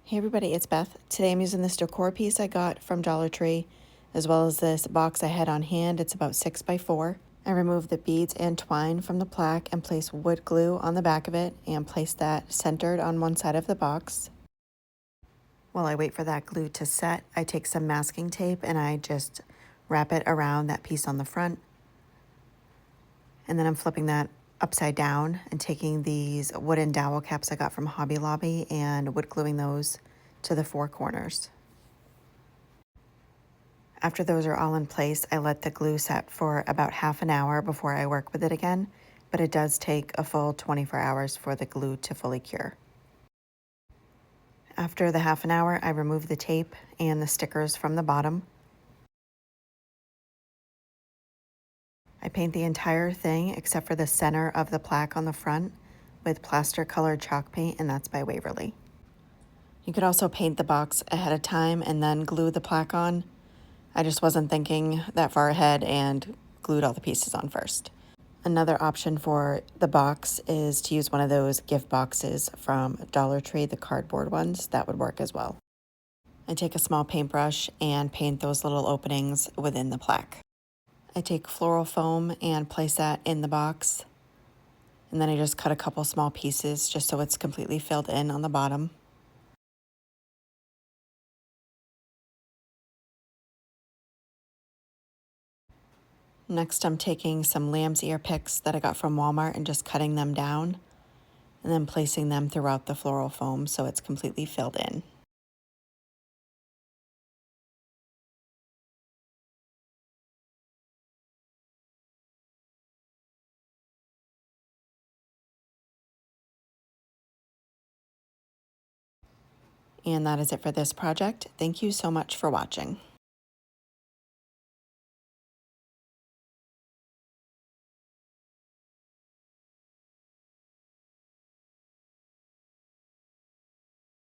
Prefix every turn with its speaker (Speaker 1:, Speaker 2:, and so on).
Speaker 1: Hey everybody, it's Beth. Today I'm using this decor piece I got from Dollar Tree, as well as this box I had on hand. It's about 6 by 4. I removed the beads and twine from the plaque and placed wood glue on the back of it and placed that centered on one side of the box. While I wait for that glue to set, I take some masking tape and I just wrap it around that piece on the front. And then I'm flipping that upside down and taking these wooden dowel caps I got from Hobby Lobby and wood gluing those to the 4 corners. After those are all in place, I let the glue set for about half an hour before I work with it again, but it does take a full 24 hours for the glue to fully cure. After the half an hour, I remove the tape and the stickers from the bottom. I paint the entire thing except for the center of the plaque on the front with Plaster colored chalk paint, and that's by Waverly. You could also paint the box ahead of time and then glue the plaque on. I just wasn't thinking that far ahead and glued all the pieces on first. Another option for the box is to use one of those gift boxes from Dollar Tree, the cardboard ones. That would work as well. I take a small paintbrush and paint those little openings within the plaque. I take floral foam and place that in the box. And then I just cut a couple small pieces just so it's completely filled in on the bottom. Next, I'm taking some lamb's ear picks that I got from Walmart and just cutting them down and then placing them throughout the floral foam so it's completely filled in. And that is it for this project. Thank you so much for watching.